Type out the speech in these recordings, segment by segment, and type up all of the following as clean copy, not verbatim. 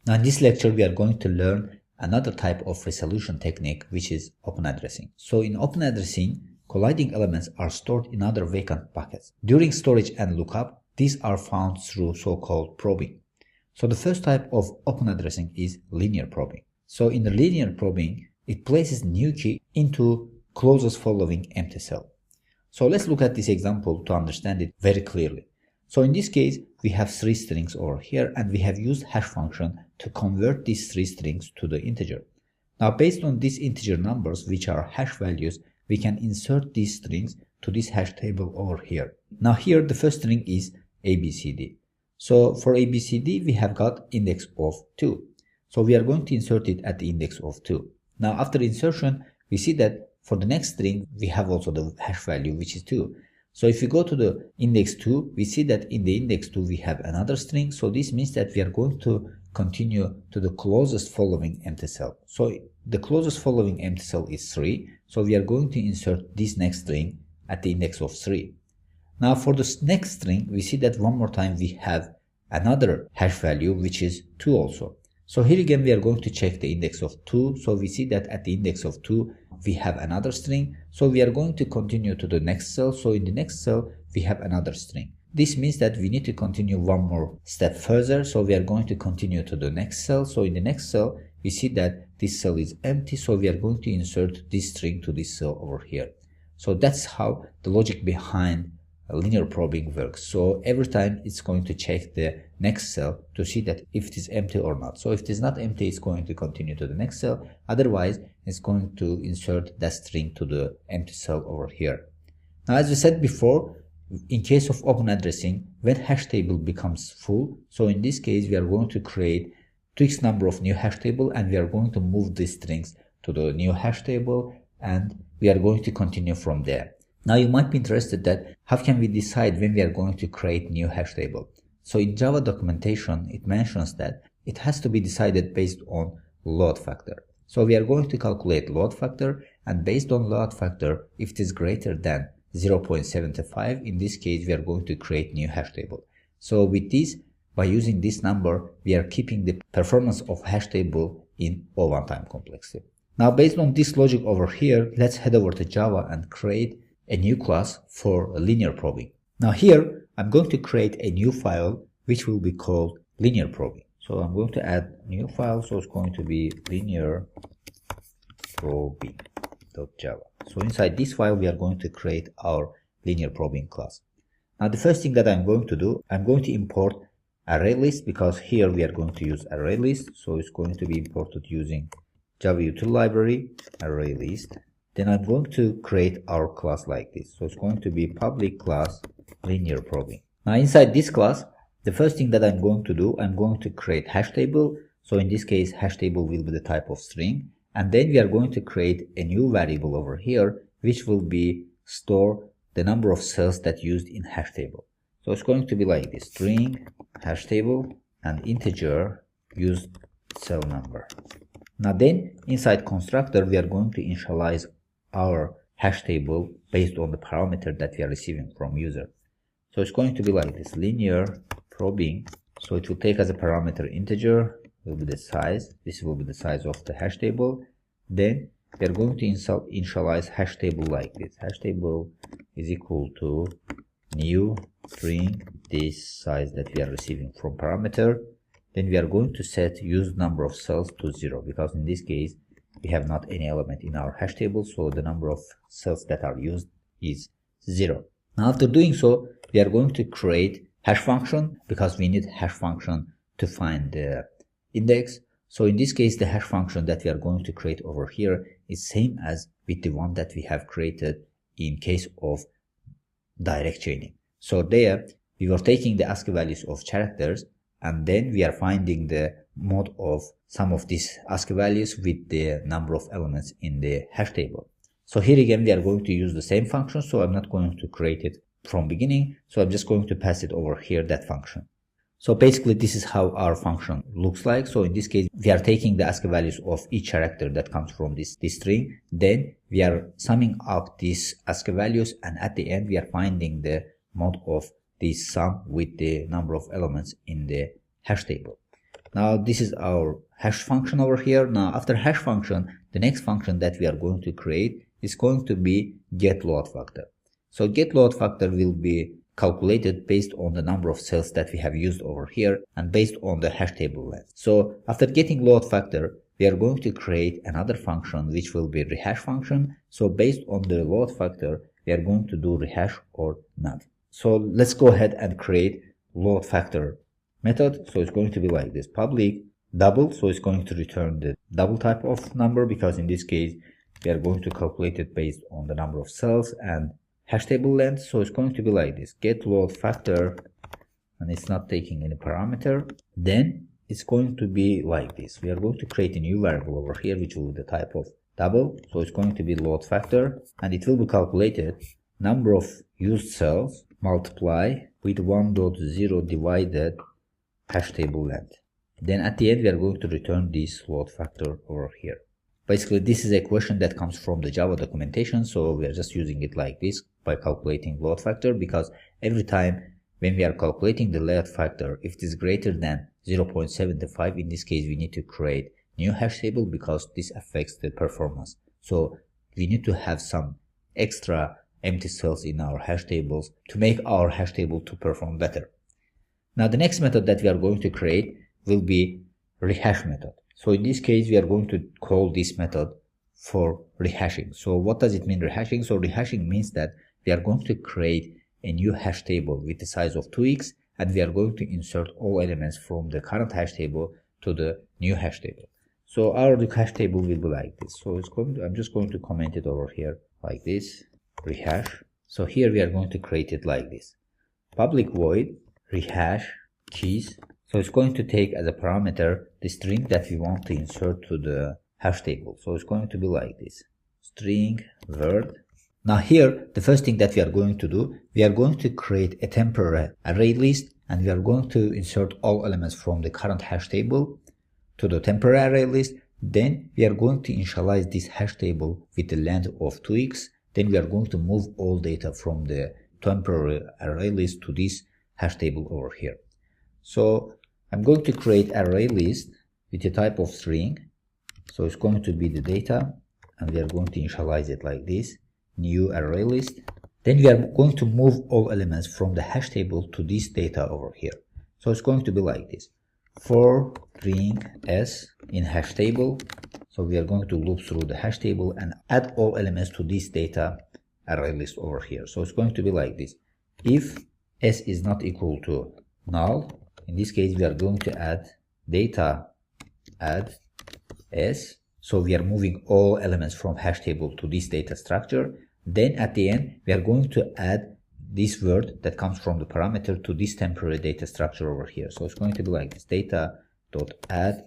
Now in this lecture we are going to learn another type of resolution technique, which is open addressing. So in open addressing, colliding elements are stored in other vacant buckets. During storage and lookup, these are found through so-called probing. So the first type of open addressing is linear probing. So in the linear probing, it places new key into closest following empty cell. So let's look at this example to understand it very clearly. So in this case, we have 3 strings over here, and we have used hash function to convert these 3 strings to the integer. Now based on these integer numbers, which are hash values, we can insert these strings to this hash table over here. Now here the first string is ABCD. So for ABCD we have got index of 2. So we are going to insert it at the index of 2. Now after insertion, we see that for the next string we have also the hash value, which is 2. So if we go to the index 2, we see that in the index 2 we have another string. So this means that we are going to continue to the closest following empty cell. So the closest following empty cell is 3. So we are going to insert this next string at the index of 3. Now for the next string, we see that one more time we have another hash value, which is 2 also. So here again we are going to check the index of 2. So we see that at the index of 2 we have another string. So we are going to continue to the next cell. So in the next cell we have another string. This means that we need to continue one more step further. So we are going to continue to the next cell. So in the next cell we see that this cell is empty. So we are going to insert this string to this cell over here. So that's how the logic behind linear probing works. So every time it's going to check the next cell to see that if it is empty or not. So if it is not empty, it's going to continue to the next cell. Otherwise, it's going to insert that string to the empty cell over here. Now, as we said before, in case of open addressing, when hash table becomes full, so in this case, we are going to create 2x number of new hash table, and we are going to move these strings to the new hash table, and we are going to continue from there. Now you might be interested that how can we decide when we are going to create new hash table? So in Java documentation, it mentions that it has to be decided based on load factor. So we are going to calculate load factor, and based on load factor, if it is greater than 0.75, in this case we are going to create new hash table. So with this, by using this number, we are keeping the performance of hash table in O1 time complexity. Now based on this logic over here, let's head over to Java and create a new class for linear probing. Now here I'm going to create a new file which will be called linear probing. So I'm going to add a new file, so it's going to be linear probing.java. So inside this file we are going to create our linear probing class. Now the first thing that I'm going to do, I'm going to import array list, because here we are going to use array list. So it's going to be imported using Java util library array list. Then I'm going to create our class like this. So it's going to be public class linear probing. Now inside this class, the first thing that I'm going to do, I'm going to create hash table. So in this case, hash table will be the type of string. And then we are going to create a new variable over here, which will be store the number of cells that used in hash table. So it's going to be like this: string hash table and integer used cell number. Now then inside constructor, we are going to initialize our hash table based on the parameter that we are receiving from user. So it's going to be like this: linear probing. So it will take as a parameter integer, will be the size. This will be the size of the hash table. Then we are going to initialize hash table like this: hash table is equal to new string, this size that we are receiving from parameter. Then we are going to set used number of cells to 0, because in this case we have not any element in our hash table, so the number of cells that are used is 0. Now after doing so, we are going to create hash function, because we need hash function to find the index. So in this case, the hash function that we are going to create over here is same as with the one that we have created in case of direct chaining. So there we were taking the ASCII values of characters, and then we are finding the mod of some of these ASCII values with the number of elements in the hash table. So here again we are going to use the same function, so I'm not going to create it from beginning, so I'm just going to pass it over here, that function. So basically this is how our function looks like. So in this case we are taking the ASCII values of each character that comes from this string, then we are summing up these ASCII values, and at the end we are finding the mod of this sum with the number of elements in the hash table. Now this is our hash function over here. Now after hash function, the next function that we are going to create is going to be get load factor. So get load factor will be calculated based on the number of cells that we have used over here and based on the hash table length. So after getting load factor, we are going to create another function which will be rehash function. So based on the load factor, we are going to do rehash or not. So let's go ahead and create load factor method. So it's going to be like this: public double. So it's going to return the double type of number, because in this case we are going to calculate it based on the number of cells and hash table length. So it's going to be like this: get load factor, and it's not taking any parameter. Then it's going to be like this: we are going to create a new variable over here which will be the type of double. So it's going to be load factor, and it will be calculated number of used cells multiply with 1.0 divided hash table length. Then at the end we are going to return this load factor over here. Basically this is a question that comes from the Java documentation, so we are just using it like this by calculating load factor, because every time when we are calculating the load factor, if it is greater than 0.75, in this case we need to create new hash table, because this affects the performance. So we need to have some extra empty cells in our hash tables to make our hash table to perform better. Now the next method that we are going to create will be rehash method. So in this case we are going to call this method for rehashing. So what does it mean, rehashing? So rehashing means that we are going to create a new hash table with the size of 2x, and we are going to insert all elements from the current hash table to the new hash table. So our hash table will be like this. So it's going to, I'm just going to comment it over here like this: rehash. So here we are going to create it like this: public void rehash keys. So it's going to take as a parameter the string that we want to insert to the hash table. So it's going to be like this: string word. Now here the first thing that we are going to do, we are going to create a temporary array list, and we are going to insert all elements from the current hash table to the temporary array list. Then we are going to initialize this hash table with the length of 2x. Then we are going to move all data from the temporary array list to this hash table over here. So I'm going to create array list with the type of string. So it's going to be the data, and we are going to initialize it like this: new array list. Then we are going to move all elements from the hash table to this data over here. So it's going to be like this: for string s in hash table. So we are going to loop through the hash table and add all elements to this data array list over here. So it's going to be like this: if s is not equal to null, in this case we are going to add data add s. So we are moving all elements from hash table to this data structure. Then at the end we are going to add this word that comes from the parameter to this temporary data structure over here. So it's going to be like this: data dot add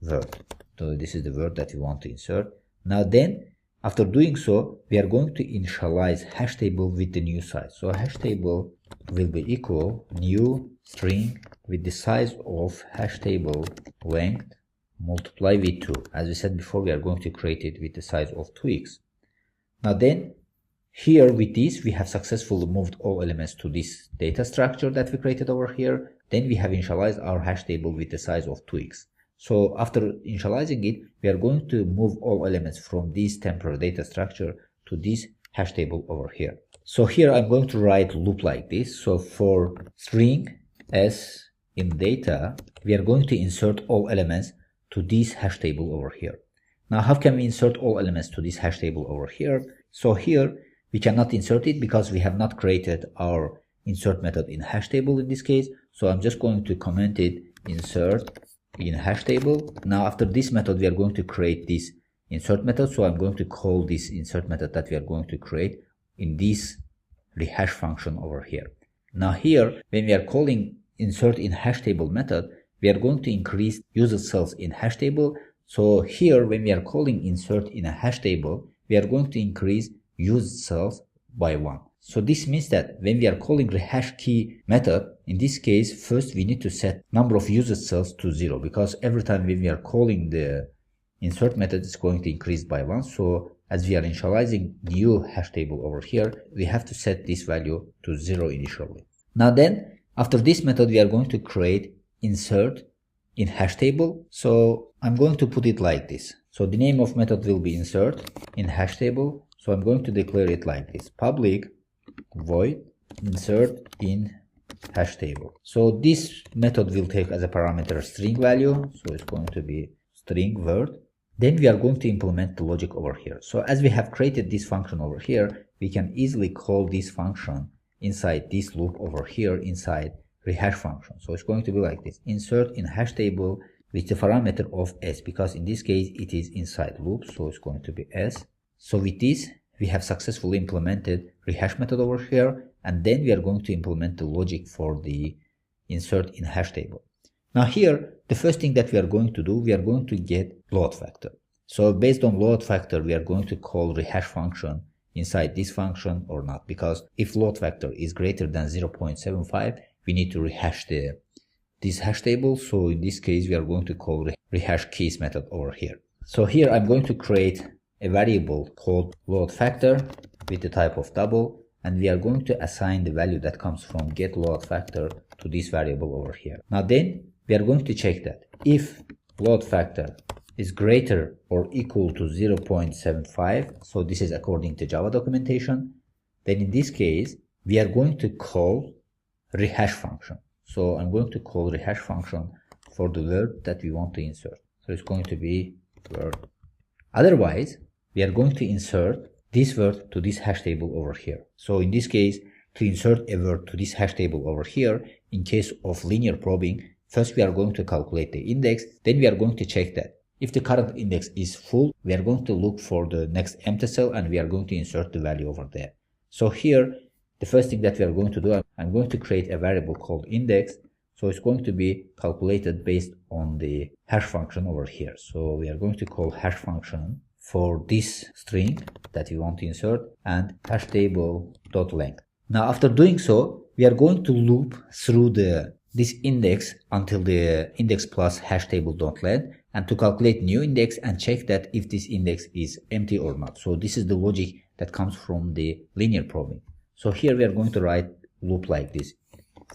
word. So this is the word that we want to insert. Now then, after doing so, we are going to initialize hash table with the new size. So hash table will be equal new string with the size of hash table length multiply with 2. As we said before, we are going to create it with the size of 2x. Now then, here with this we have successfully moved all elements to this data structure that we created over here. Then we have initialized our hash table with the size of 2x. So after initializing it, we are going to move all elements from this temporary data structure to this hash table over here. So here I'm going to write loop like this. So for string s in data, we are going to insert all elements to this hash table over here. Now how can we insert all elements to this hash table over here? So here we cannot insert it because we have not created our insert method in hash table in this case. So I'm just going to comment it insert in hash table. Now after this method we are going to create this insert method. So I'm going to call this insert method that we are going to create in this rehash function over here. Now here when we are calling insert in hash table method, we are going to increase user cells in hash table. So here when we are calling insert in a hash table, we are going to increase used cells by 1. So this means that when we are calling rehash key method, in this case first we need to set number of user cells to 0, because every time when we are calling the insert method it's going to increase by 1. So as we are initializing new hash table over here, we have to set this value to 0 initially. Now then, after this method we are going to create insert in hash table. So I'm going to put it like this. So the name of method will be insert in hash table. So I'm going to declare it like this: public void insert in hash table. So this method will take as a parameter string value. So it's going to be string word. Then we are going to implement the logic over here. So as we have created this function over here, we can easily call this function inside this loop over here inside rehash function. So it's going to be like this: insert in hash table with the parameter of s, because in this case it is inside loop, so it's going to be s. So with this we have successfully implemented rehash method over here, and then we are going to implement the logic for the insert in hash table. Now here, the first thing that we are going to do, we are going to get load factor. So based on load factor, we are going to call rehash function inside this function or not, because if load factor is greater than 0.75, we need to rehash this hash table. So in this case, we are going to call rehash keys method over here. So here I'm going to create a variable called load factor with the type of double, and we are going to assign the value that comes from get load factor to this variable over here. Now then we are going to check that if load factor is greater or equal to 0.75, so this is according to Java documentation, then in this case we are going to call rehash function. So I'm going to call rehash function for the word that we want to insert. So it's going to be word. Otherwise, we are going to insert this word to this hash table over here. So in this case, to insert a word to this hash table over here, in case of linear probing, first we are going to calculate the index, then we are going to check that if the current index is full, we are going to look for the next empty cell and we are going to insert the value over there. So here, the first thing that we are going to do, I'm going to create a variable called index. So it's going to be calculated based on the hash function over here. So we are going to call hash function for this string that we want to insert and hash table dot length. Now after doing so, we are going to loop through this index until the index plus hash table dot length, and to calculate new index and check that if this index is empty or not. So this is the logic that comes from the linear probing. So here we are going to write loop like this: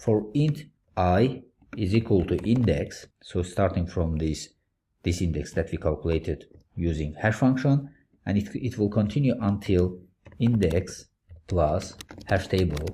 for int I is equal to index, so starting from this index that we calculated using hash function, and it will continue until index plus hash table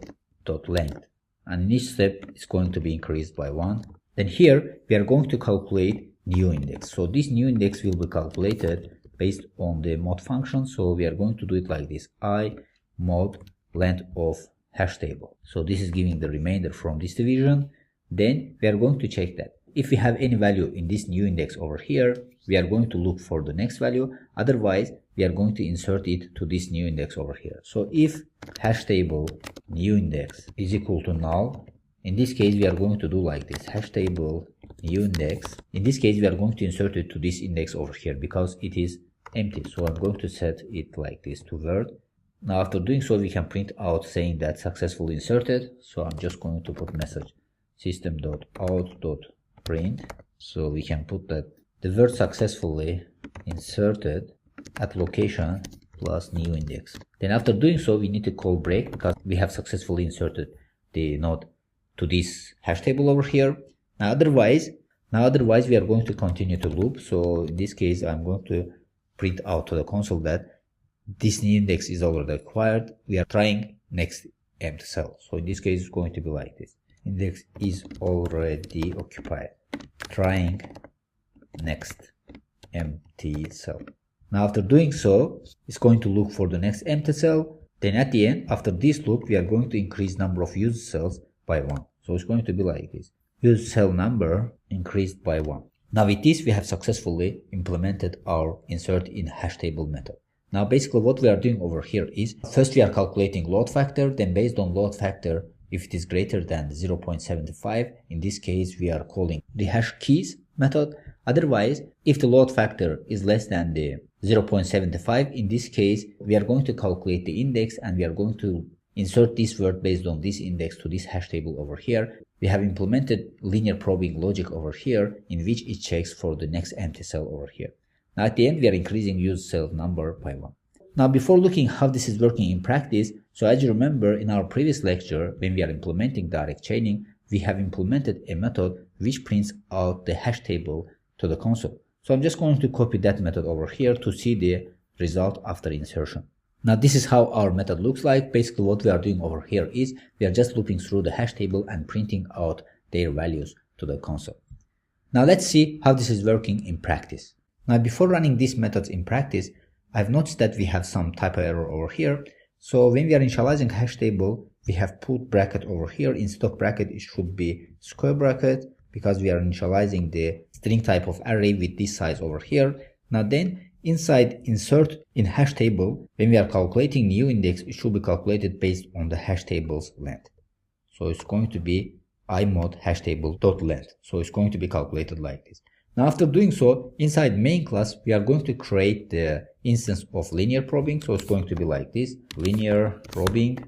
dot length, and in each step is going to be increased by 1. Then here we are going to calculate new index. So this new index will be calculated based on the mod function. So we are going to do it like this: I mod length of hash table. So this is giving the remainder from this division. Then we are going to check that if we have any value in this new index over here, we are going to look for the next value. Otherwise, we are going to insert it to this new index over here. So if hash table new index is equal to null, in this case we are going to do like this: hash table new index. In this case we are going to insert it to this index over here because it is empty. So I'm going to set it like this to word. Now after doing so, we can print out saying that successfully inserted. So I'm just going to put message system.out.print. So we can put that the word successfully inserted at location plus new index. Then after doing so, we need to call break because we have successfully inserted the node to this hash table over here. Now otherwise we are going to continue to loop. So in this case, I'm going to print out to the console that this new index is already acquired. We are trying next empty cell. So in this case, it's going to be like this: index is already occupied, trying next empty cell. Now after doing so, it's going to look for the next empty cell. Then at the end, after this loop, we are going to increase number of used cells by 1. So it's going to be like this: used cell number increased by 1. Now with this, we have successfully implemented our insert in hash table method. Now basically what we are doing over here is, first we are calculating load factor, then based on load factor, if it is greater than 0.75, in this case we are calling the hash keys method. Otherwise, if the load factor is less than the 0.75, in this case we are going to calculate the index and we are going to insert this word based on this index to this hash table over here. We have implemented linear probing logic over here in which it checks for the next empty cell over here. Now at the end, we are increasing used cell number by 1. Now before looking how this is working in practice, so as you remember in our previous lecture, when we are implementing direct chaining, we have implemented a method which prints out the hash table to the console. So I'm just going to copy that method over here to see the result after insertion. Now this is how our method looks like. Basically what we are doing over here is we are just looping through the hash table and printing out their values to the console. Now let's see how this is working in practice. Now before running these methods in practice, I've noticed that we have some typo error over here. So when we are initializing hash table, we have put bracket over here. In stock bracket, it should be square bracket because we are initializing the string type of array with this size over here. Now then inside insert in hash table, when we are calculating new index, it should be calculated based on the hash table's length. So it's going to be imod hash table dot length. So it's going to be calculated like this. Now after doing so, inside main class, we are going to create the instance of linear probing. So it's going to be like this, linear probing,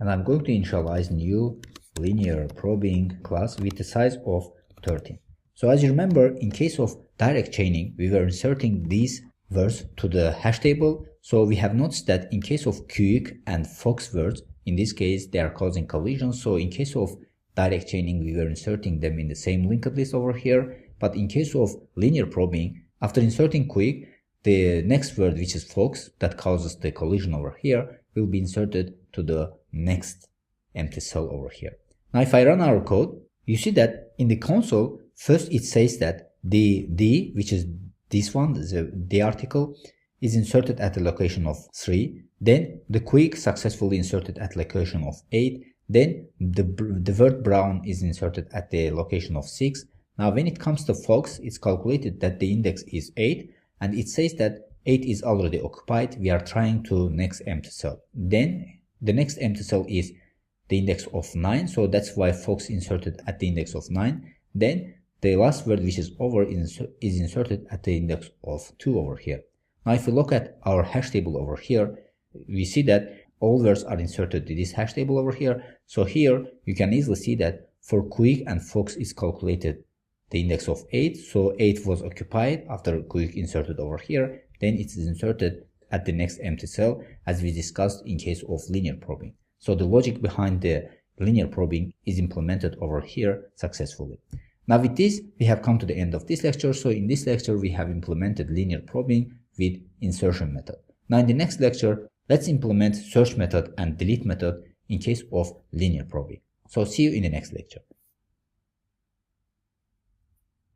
and I'm going to initialize new linear probing class with the size of 13. So as you remember, in case of direct chaining, we were inserting these words to the hash table. So we have noticed that in case of Quick and Fox words, in this case, they are causing collisions. So in case of direct chaining, we were inserting them in the same linked list over here. But in case of linear probing, after inserting Quick, the next word, which is Fox, that causes the collision over here, will be inserted to the next empty cell over here. Now if I run our code, you see that in the console, first it says that the D, which is this one, the article, is inserted at the location of 3. Then the Quick successfully inserted at location of 8. Then the word brown is inserted at the location of 6. Now when it comes to Fox, it's calculated that the index is 8, and it says that 8 is already occupied. We are trying to next empty cell. Then the next empty cell is the index of 9, so that's why Fox inserted at the index of 9. Then the last word, which is over, is inserted at the index of 2 over here. Now if we look at our hash table over here, we see that all words are inserted to this hash table over here. So here you can easily see that for Quick and Fox is calculated the index of 8. So 8 was occupied after Quick inserted over here. Then it is inserted at the next empty cell, as we discussed in case of linear probing. So the logic behind the linear probing is implemented over here successfully. Now with this, we have come to the end of this lecture. So in this lecture, we have implemented linear probing with insertion method. Now in the next lecture, let's implement search method and delete method in case of linear probing. So see you in the next lecture.